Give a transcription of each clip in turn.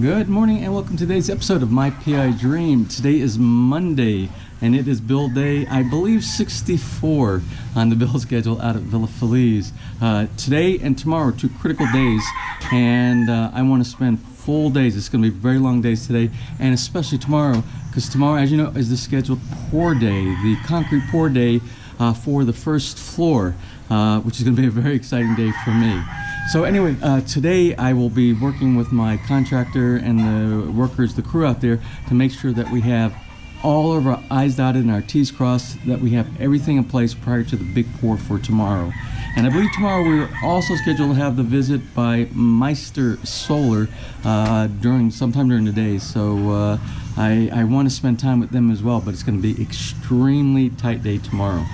Good morning and welcome to today's episode of My PI Dream. Today is Monday and it is bill day, I believe 64 on the bill schedule out at Villa FELIZ. Today and tomorrow are two critical days, and I want to spend full days. It's going to be very long days today, and especially tomorrow, because tomorrow, as you know, is the scheduled pour day, the concrete pour day for the first floor, which is going to be a very exciting day for me. So anyway, today I will be working with my contractor and the workers, the crew out there, to make sure that we have all of our I's dotted and our T's crossed, that we have everything in place prior to the big pour for tomorrow. And I believe tomorrow we're also scheduled to have the visit by Meister Solar sometime during the day. So I want to spend time with them as well, but it's going to be extremely tight day tomorrow.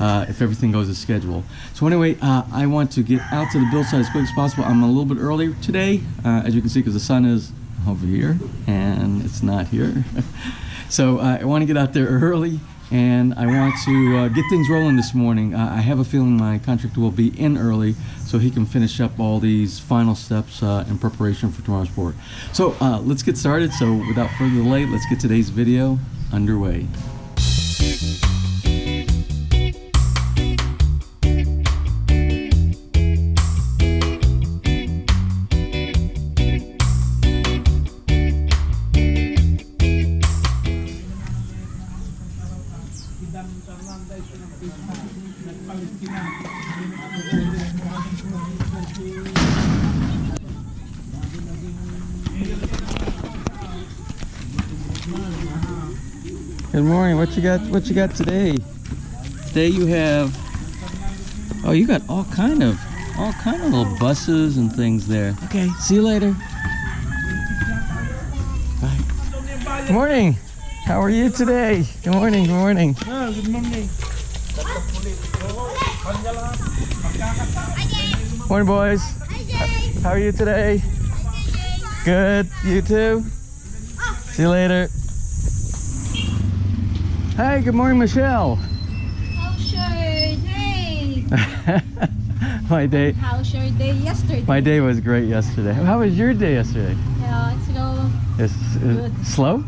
If everything goes as scheduled. So anyway, I want to get out to the build site as quick as possible. I'm a little bit early today, as you can see, because the sun is over here and it's not here. So I want to get out there early, and I want to get things rolling this morning. I have a feeling my contractor will be in early so he can finish up all these final steps in preparation for tomorrow's pour. So let's get started. So without further delay, let's get today's video underway. Good morning. What you got today? Today you have, oh, you got all kind of little buses and things there. Okay, see you later. Bye. Good morning. How are you today? Good morning. Good morning. Oh, good morning. Morning, boys. How are you today? Good. You too? See you later. Hi, good morning, Michelle. How's your day? My day. How's your day yesterday? My day was great yesterday. How was your day yesterday? Yeah, it's good. It's slow?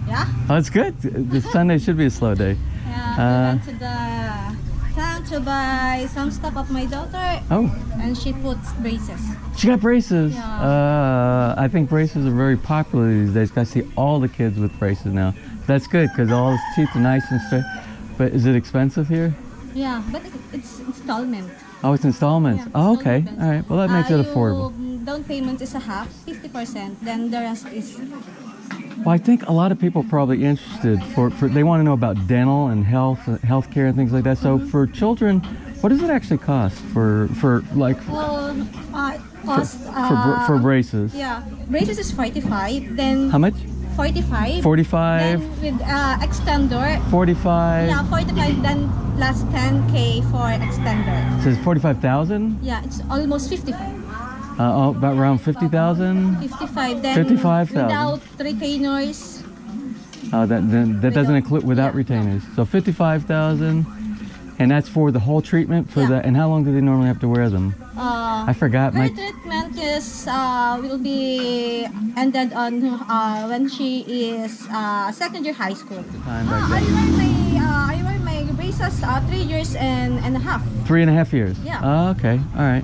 Yeah? Oh, it's good. The Sunday should be a slow day. Yeah, we went to the town to buy some stuff of my daughter. Oh. And she puts braces. She got braces. Yeah. I think braces are very popular these days. I see all the kids with braces now. That's good because all the teeth are nice and straight. But is it expensive here? Yeah, but it's installment. Oh, it's installments. Yeah, oh, okay. installment. All right. Well, that makes it affordable. Down payment is a half, 50%. Then the rest is. Well, I think a lot of people are probably interested they want to know about dental and healthcare and things like that. So for children, what does it actually cost for braces? Yeah, braces is 45. Then How much? 45. 45. Then with extender. 45. Yeah, 45. Then plus 10K for extender. So it's 45,000. Yeah, it's almost 55. About around 50,000. 55. Then 55,000. without retainers. That doesn't include without retainers. So 55,000, and that's for the whole treatment for that. And how long do they normally have to wear them? I forgot. Her treatment is will be ended on when she is second year high school. I wear my braces 3 years and a half. 3.5 years. Yeah. Oh, okay. All right.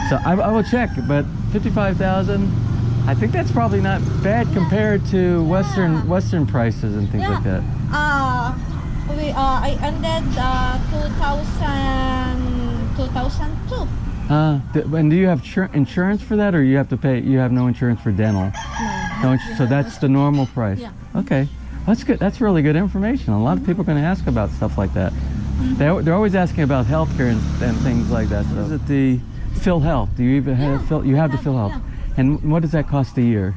So I will check, but 55,000. I think that's probably not bad compared to Western prices and things like that. I ended 2002. And do you have insurance for that, or you have to pay? You have no insurance for dental? No. So that's the normal price. Yeah. Okay, that's good. That's really good information. A lot of people are going to ask about stuff like that. They're always asking about healthcare and things like that. So is it the Phil Health? Do you even have Phil? You have the Phil Health. Yeah. And what does that cost a year?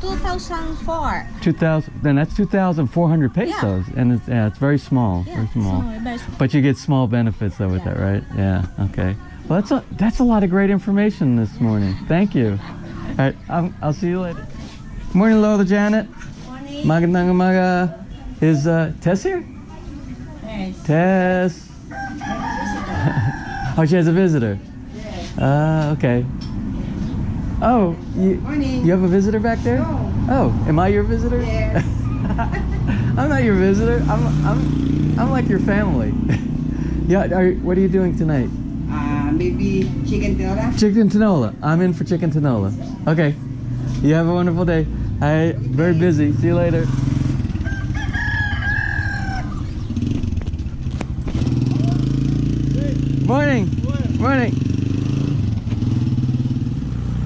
2004. 2,000. Then that's 2,400 pesos, and it's very small. Yeah, very small. very small. But you get small benefits though with that, right? Yeah. Okay. Well, that's a lot of great information this morning. Thank you. All right. I'll see you later. Morning, Lola Janet. Morning. Magandang umaga. Is Tess here? Yes. Tess. Oh, she has a visitor. Yes. Okay. Oh, Morning. you have a visitor back there? No. Oh, am I your visitor? Yes. I'm not your visitor. I'm like your family. Yeah. What are you doing tonight? Maybe chicken tinola. Chicken tinola. I'm in for chicken tinola. Okay. You have a wonderful day. Very busy. See you later. Morning. Morning.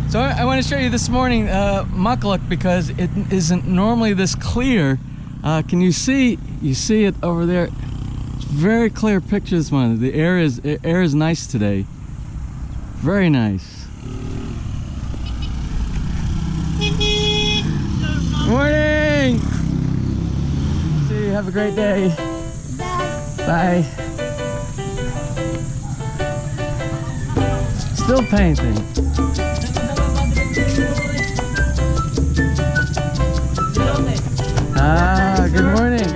So I want to show you this morning Makaluk because it isn't normally this clear. Can you see? You see it over there? It's very clear picture this morning. The air is nice today. Very nice. Morning. See you. Have a great day. Bye. Still painting. Good morning. Good morning.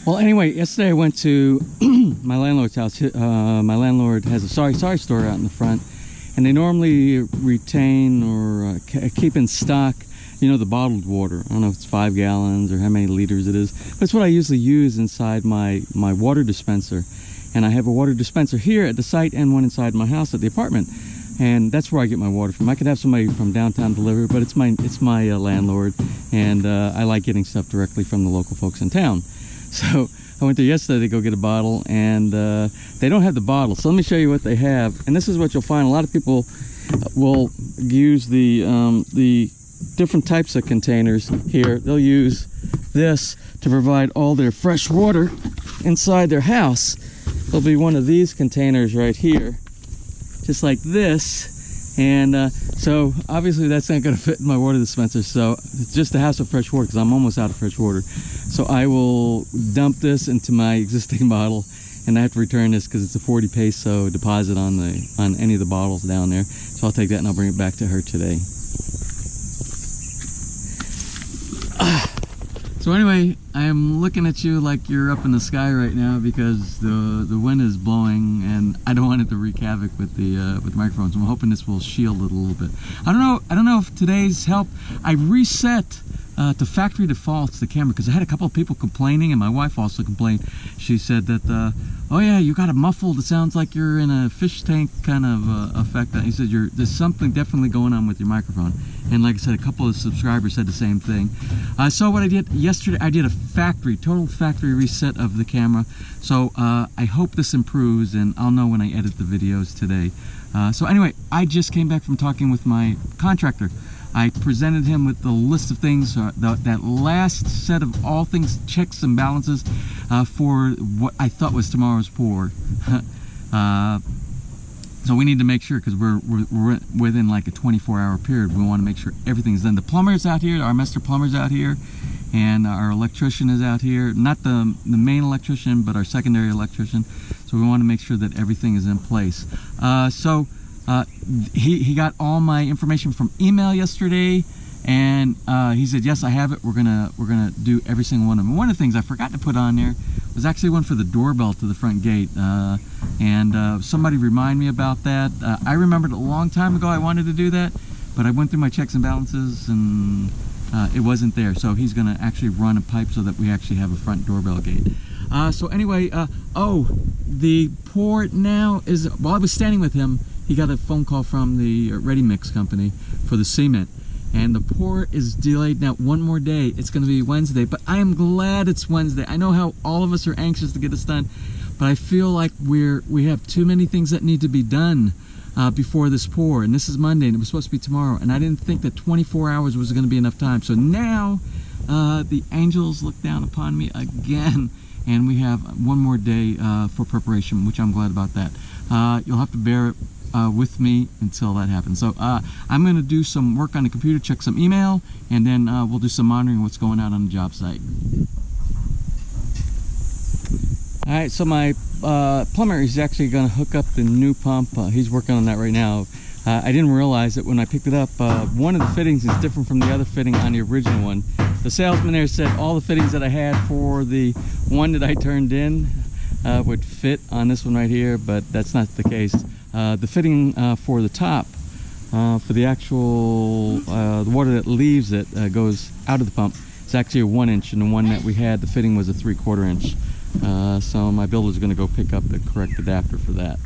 Well, anyway, yesterday I went to my landlord's house. My landlord has a sorry store out in the front, and they normally retain or keep in stock, you know, the bottled water. I don't know if it's 5 gallons or how many liters it is, but it's what I usually use inside my water dispenser. And I have a water dispenser here at the site and one inside my house at the apartment, and that's where I get my water from. I could have somebody from downtown deliver, but it's my landlord, and I like getting stuff directly from the local folks in town. So I went there yesterday to go get a bottle, and they don't have the bottle. So let me show you what they have. And this is what you'll find. A lot of people will use the different types of containers here. They'll use this to provide all their fresh water inside their house. There'll be one of these containers right here, just like this. And so obviously that's not going to fit in my water dispenser, so it's just a house of fresh water because I'm almost out of fresh water. So I will dump this into my existing bottle, and I have to return this because it's a 40 peso deposit on any of the bottles down there. So I'll take that and I'll bring it back to her today. So anyway, I am looking at you like you're up in the sky right now because the wind is blowing, and I don't want it to wreak havoc with the microphones. I'm hoping this will shield it a little bit. I don't know if today's help. I reset to factory defaults the camera, because I had a couple of people complaining, and my wife also complained. She said that, oh yeah, you got it muffled. It sounds like you're in a fish tank kind of effect. He said there's something definitely going on with your microphone. And like I said, a couple of subscribers said the same thing. So what I did yesterday, I did a total factory reset of the camera. So I hope this improves, and I'll know when I edit the videos today. So anyway, I just came back from talking with my contractor. I presented him with the list of things, that last set of all things, checks and balances for what I thought was tomorrow's pour. So we need to make sure, because we're within like a 24-hour period, we want to make sure everything's done. The plumber's out here, our master plumber's out here, and our electrician is out here. Not the main electrician, but our secondary electrician. So we want to make sure that everything is in place. He got all my information from email yesterday, and he said, yes, I have it. We're gonna do every single one of them. One of the things I forgot to put on there was actually one for the doorbell to the front gate, and somebody reminded me about that. I remembered a long time ago I wanted to do that, but I went through my checks and balances, and it wasn't there. So he's gonna actually run a pipe so that we actually have a front doorbell gate. So anyway, the pour now is, while I was standing with him, he got a phone call from the Ready Mix company for the cement, and the pour is delayed now one more day. It's going to be Wednesday, but I am glad it's Wednesday. I know how all of us are anxious to get this done, but I feel like we have too many things that need to be done before this pour, and this is Monday, and it was supposed to be tomorrow, and I didn't think that 24 hours was going to be enough time. So now the angels look down upon me again, and we have one more day for preparation, which I'm glad about that. You'll have to bear it with me until that happens. So I'm going to do some work on the computer, check some email, and then we'll do some monitoring what's going on the job site. Alright, so my plumber is actually going to hook up the new pump. He's working on that right now. I didn't realize that when I picked it up, one of the fittings is different from the other fitting on the original one. The salesman there said all the fittings that I had for the one that I turned in would fit on this one right here, but that's not the case. The fitting for the top, for the actual the water that leaves it goes out of the pump, it's actually a 1-inch, and the one that we had, the fitting was a 3/4 inch. So my builder's going to go pick up the correct adapter for that.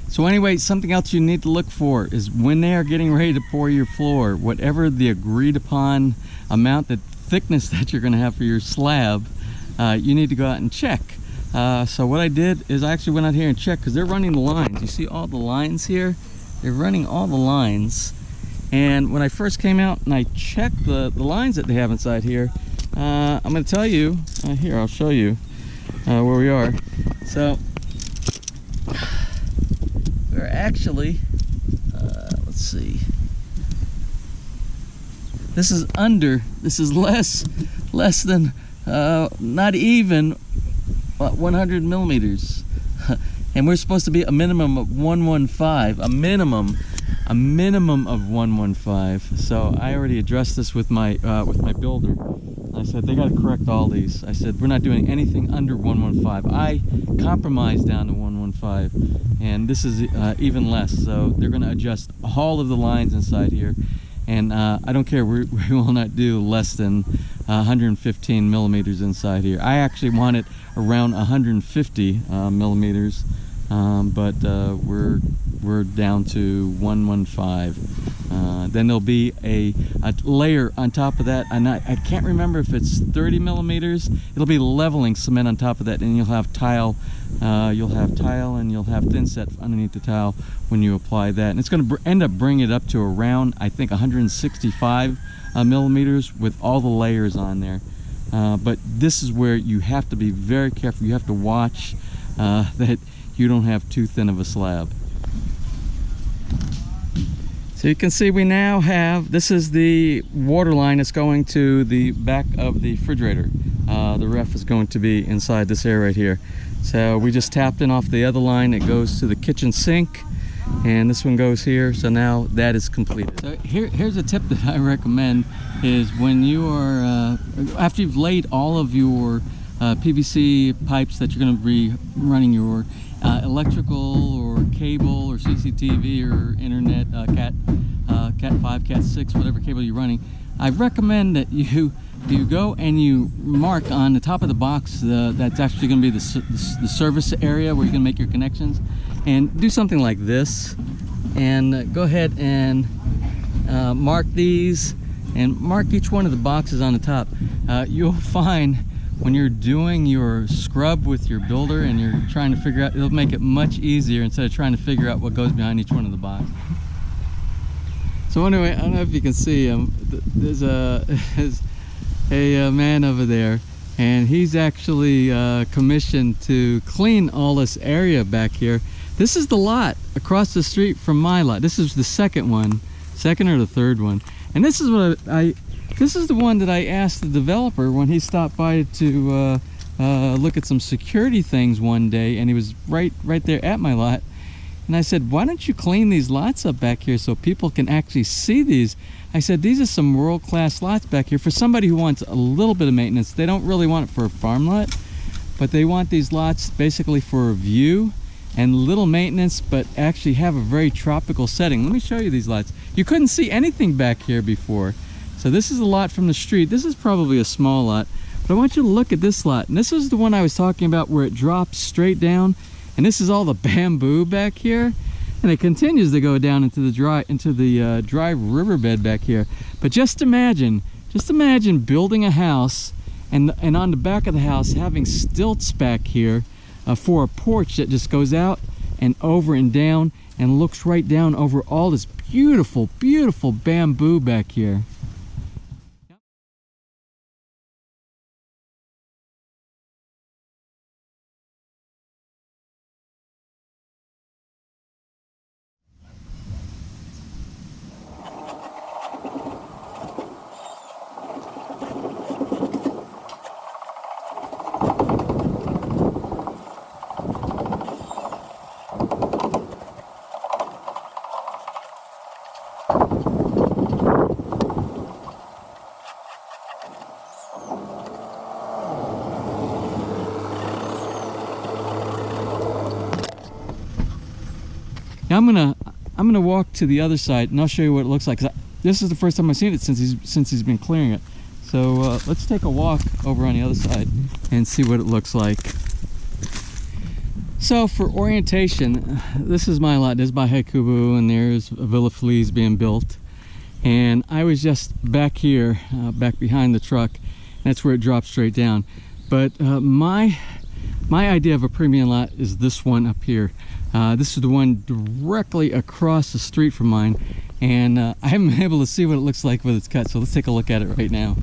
So anyway, something else you need to look for is when they are getting ready to pour your floor, whatever the agreed upon amount, the thickness that you're going to have for your slab, you need to go out and check. So what I did is I actually went out here and checked, because they're running the lines. You see all the lines here? They're running all the lines. And when I first came out and I checked the lines that they have inside here, I'm going to tell you, here, I'll show you where we are. So we're actually, let's see. This is less than, not even 100 millimeters. And we're supposed to be a minimum of 115, a minimum of 115. So I already addressed this with my builder. I said they got to correct all these. I said we're not doing anything under 115. I compromised down to 115, and this is even less. So they're going to adjust all of the lines inside here, and I don't care. We will not do less than 115 millimeters inside here. I actually want it around 150 millimeters, but we're down to 115. Then there'll be a layer on top of that, and I can't remember if it's 30 millimeters. It'll be leveling cement on top of that, and you'll have tile. And you'll have thin set underneath the tile when you apply that, and it's going to end up bringing it up to around, I think, 165 millimeters with all the layers on there. But this is where you have to be very careful. You have to watch that you don't have too thin of a slab. So you can see we now have, this is the water line that's going to the back of the refrigerator. The ref is going to be inside this area right here. So we just tapped in off the other line. It goes to the kitchen sink, and this one goes here. So now that is completed. So here's a tip that I recommend is when you are, after you've laid all of your PVC pipes that you're going to be running your electrical or cable or CCTV or internet, Cat 5, Cat 6, whatever cable you're running, I recommend that you you go and you mark on the top of the box that's actually going to be the service area where you can make your connections, and do something like this, and go ahead and mark these and mark each one of the boxes on the top. You'll find when you're doing your scrub with your builder and you're trying to figure out, it'll make it much easier instead of trying to figure out what goes behind each one of the boxes. So anyway, I don't know if you can see him. There's a man over there, and he's actually commissioned to clean all this area back here. This is the lot across the street from my lot. This is the second one, second or the third one. And this is what this is the one that I asked the developer when he stopped by to look at some security things one day, and he was right there at my lot. And I said, why don't you clean these lots up back here so people can actually see these? I said, these are some world-class lots back here for somebody who wants a little bit of maintenance. They don't really want it for a farm lot, but they want these lots basically for a view and little maintenance, but actually have a very tropical setting. Let me show you these lots. You couldn't see anything back here before. So this is a lot from the street. This is probably a small lot, but I want you to look at this lot. And this is the one I was talking about where it drops straight down. And this is all the bamboo back here, and it continues to go down into the dry riverbed back here. But just imagine building a house, and on the back of the house having stilts back here for a porch that just goes out and over and down and looks right down over all this beautiful, beautiful bamboo back here. Now I'm gonna walk to the other side, and I'll show you what it looks like. 'Cause this is the first time I've seen it since he's been clearing it. So let's take a walk over on the other side and see what it looks like. So for orientation, this is my lot. This is by Haikubu, and there's a Villa FELIZ being built. And I was just back here, back behind the truck, and that's where it drops straight down. But my idea of a premium lot is this one up here. This is the one directly across the street from mine, and I haven't been able to see what it looks like with its cut, so let's take a look at it right now.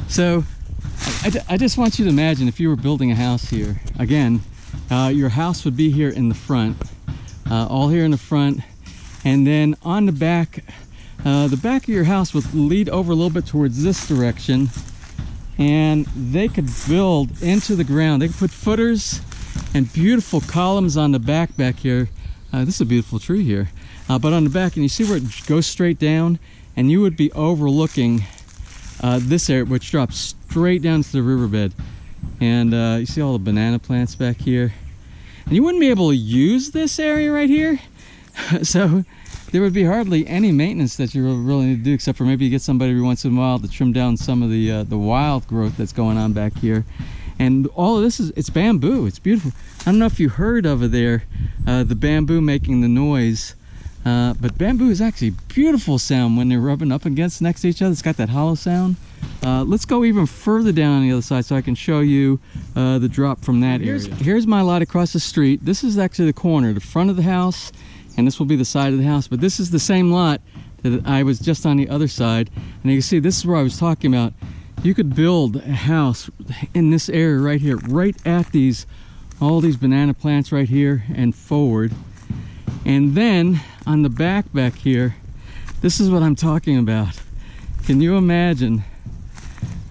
So I just want you to imagine if you were building a house here. Again, your house would be here in the front, all here in the front, and then on the back of your house would lead over a little bit towards this direction, and they could build into the ground. They could put footers and beautiful columns on the back here. This is a beautiful tree here, but on the back, and you see where it goes straight down, and you would be overlooking this area, which drops straight down to the riverbed. And you see all the banana plants back here, and you wouldn't be able to use this area right here. So there would be hardly any maintenance that you really need to do, except for maybe you get somebody every once in a while to trim down some of the wild growth that's going on back here. And all of this it's bamboo. It's beautiful. I don't know if you heard over there the bamboo making the noise. But bamboo is actually a beautiful sound when they're rubbing up against next to each other. It's got that hollow sound. Let's go even further down on the other side so I can show you the drop from that area. Here's my lot across the street. This is actually the corner, the front of the house, and this will be the side of the house. But this is the same lot that I was just on the other side. And you can see this is where I was talking about. You could build a house in this area right here, right at all these banana plants right here and forward. And then on the back here, this is what I'm talking about. Can you imagine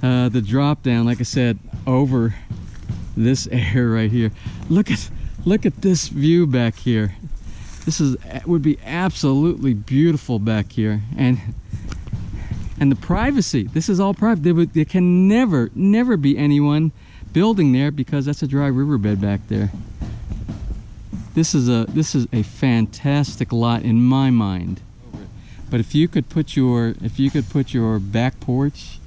the drop down, like I said, over this area right here? Look at this view back here. This would be absolutely beautiful back here, and the privacy. This is all private. There can never be anyone building there because that's a dry riverbed back there. This is a fantastic lot in my mind. But if you could put your back porch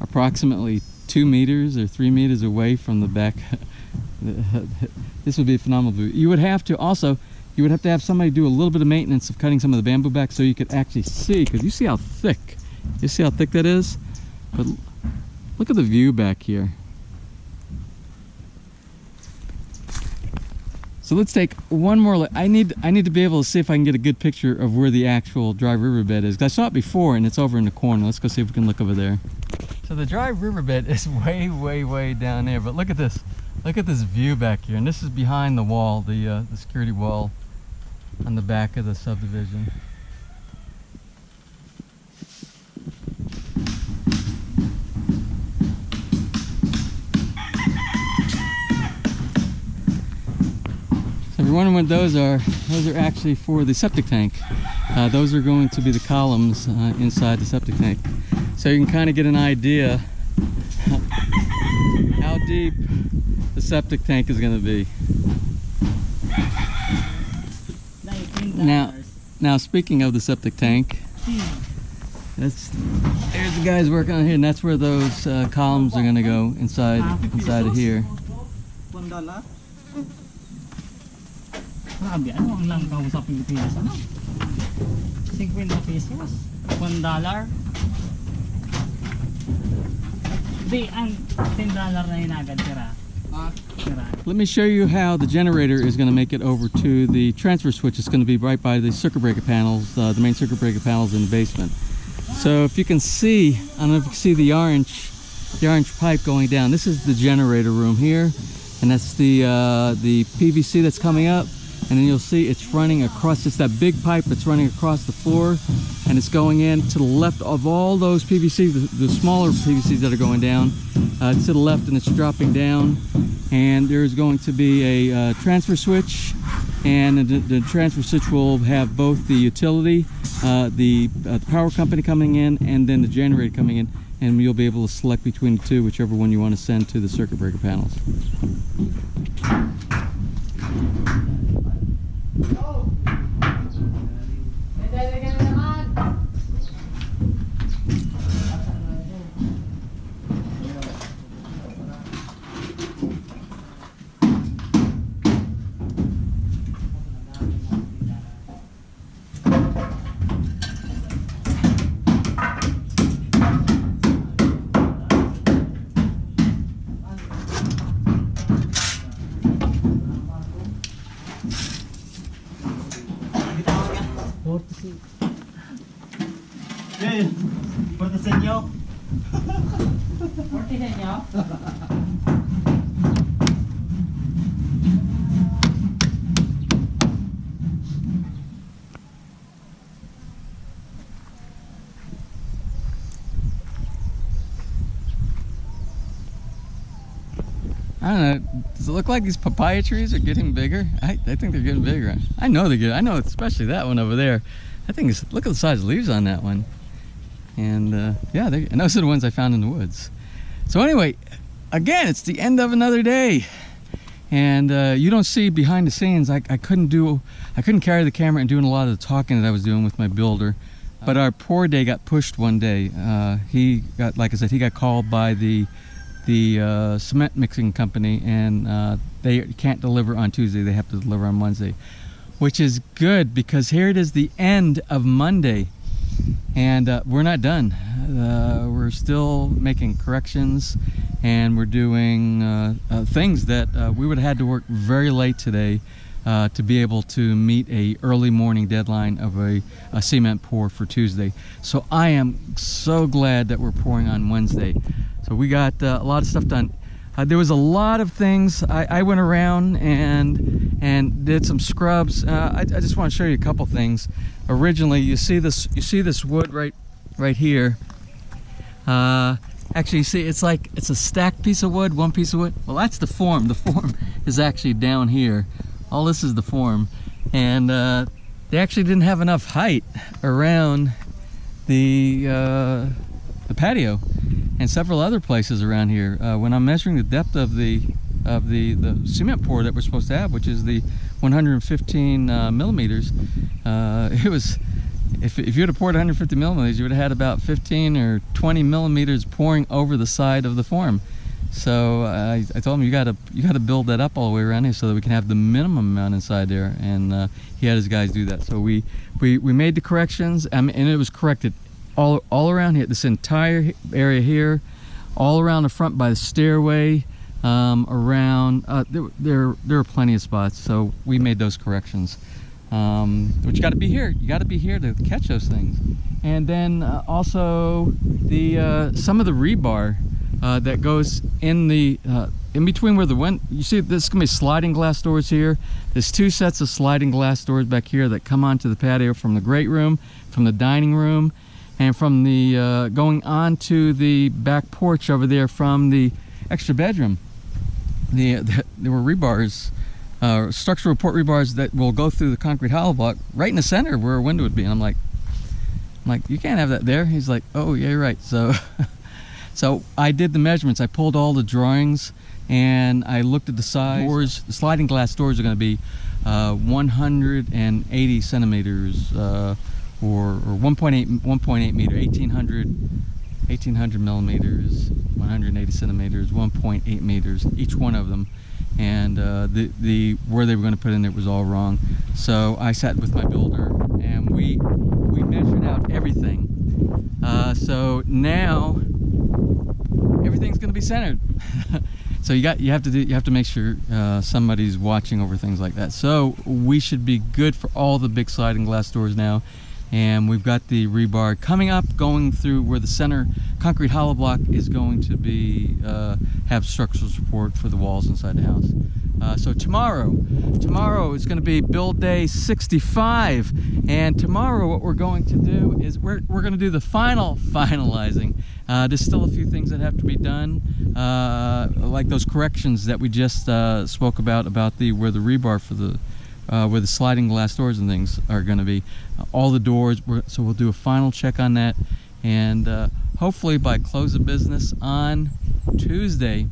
approximately 2 meters or 3 meters away from the back, this would be a phenomenal view. You would have to have somebody do a little bit of maintenance of cutting some of the bamboo back so you could actually see, because you see how thick that is. But look at the view back here. So let's take one more look. I need to be able to see if I can get a good picture of where the actual dry riverbed is. I saw it before and it's over in the corner. Let's go see if we can look over there. So the dry riverbed is way down there, but look at this. Look at this view back here. And this is behind the wall, the security wall on the back of the subdivision. If you're wondering what those are actually for the septic tank. Those are going to be the columns inside the septic tank. So you can kind of get an idea how deep the septic tank is going to be. Now speaking of the septic tank, there's the guys working on here, and that's where those columns are going to go inside of here. $1. Grabe, ano ang lang daw sa Pilipinas, ano? 50 pesos? $1? Di, ang $10 na yun agad, tira. Let me show you how the generator is going to make it over to the transfer switch. It's going to be right by the circuit breaker panels, the main circuit breaker panels in the basement. So if you can see, I don't know if you can see the orange pipe going down. This is the generator room here, and that's the PVC that's coming up. And then you'll see it's running across, it's that big pipe that's running across the floor, and it's going in to the left of all those PVC, the smaller PVCs that are going down, to the left, and it's dropping down. And there's going to be a transfer switch, and the transfer switch will have both the utility, the power company coming in, and then the generator coming in, and you'll be able to select between the two, whichever one you want to send to the circuit breaker panels. Yun, 40 sa inyo. 40 sa inyo? I don't know, does it look like these papaya trees are getting bigger? I think they're getting bigger. I know they're getting, I know especially that one over there. I think it's, look at the size of the leaves on that one. And yeah, and those are the ones I found in the woods. So anyway, again, it's the end of another day. And you don't see behind the scenes, I couldn't carry the camera and doing a lot of the talking that I was doing with my builder. But our poor day got pushed one day. He got, like I said, he got called by the cement mixing company, and they can't deliver on Tuesday. They have to deliver on Wednesday, which is good because here it is, the end of Monday, and we're not done. We're still making corrections, and we're doing things that we would have had to work very late today to be able to meet a early morning deadline of a cement pour for Tuesday. So I am so glad that we're pouring on Wednesday. So we got a lot of stuff done. There was a lot of things. I went around and did some scrubs. I just want to show you a couple things. Originally, you see this wood right here. Actually, see, it's like it's a stacked piece of wood, one piece of wood. Well, that's the form. The form is actually down here. All this is the form, and they actually didn't have enough height around the patio and several other places around here. When I'm measuring the depth of the cement pour that we're supposed to have, which is the 115 millimeters, it was, if you would have poured 150 millimeters, you would have had about 15 or 20 millimeters pouring over the side of the form. So I told him, you gotta build that up all the way around here so that we can have the minimum amount inside there, and he had his guys do that. So we made the corrections, and it was corrected all around here, this entire area here, all around the front by the stairway, around there are plenty of spots, so we made those corrections. But you got to be here. You got to be here to catch those things. And then also the some of the rebar that goes in the in between where the wind. You see, this is gonna be sliding glass doors here. There's two sets of sliding glass doors back here that come onto the patio from the great room, from the dining room, and from the going onto the back porch over there from the extra bedroom. There were rebars. Structural support rebars that will go through the concrete hollow block right in the center where a window would be. And I'm like, you can't have that there. He's like, oh yeah, you're right. So so I did the measurements. I pulled all the drawings and I looked at the size. Doors, the sliding glass doors are going to be 180 centimeters or 1.8 meter, 1800 millimeters, 180 centimeters, 1.8 meters, each one of them. And the where they were going to put in it was all wrong. So I sat with my builder and we measured out everything. So now everything's going to be centered. So you have to make sure somebody's watching over things like that. So we should be good for all the big sliding glass doors now. And we've got the rebar coming up, going through where the center concrete hollow block is going to be have structural support for the walls inside the house. So tomorrow is going to be build day 65, and tomorrow what we're going to do is we're going to do the finalizing. There's still a few things that have to be done, like those corrections that we just spoke about where the rebar for the where the sliding glass doors and things are going to be, all the doors. So we'll do a final check on that, and hopefully by close of business on Tuesday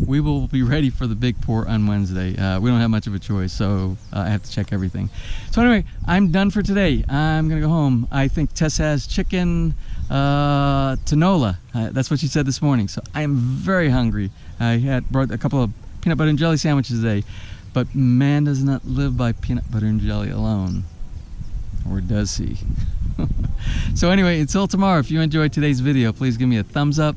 we will be ready for the big pour on Wednesday. We don't have much of a choice, so I have to check everything. So anyway, I'm done for today. I'm gonna go home. I think Tess has chicken tinola. That's what she said this morning, so I am very hungry. I had brought a couple of peanut butter and jelly sandwiches today. But man does not live by peanut butter and jelly alone. Or does he? So anyway, until tomorrow, if you enjoyed today's video, please give me a thumbs up.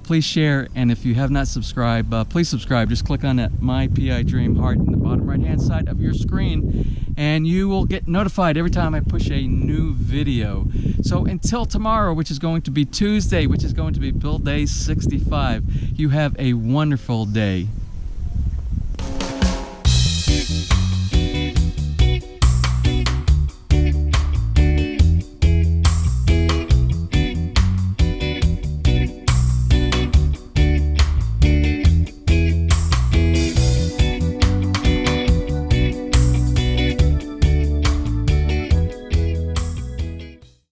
Please share, and if you have not subscribed, please subscribe. Just click on that My PI Dream heart in the bottom right hand side of your screen, and you will get notified every time I push a new video. So until tomorrow, which is going to be Tuesday, which is going to be build day 65, you have a wonderful day.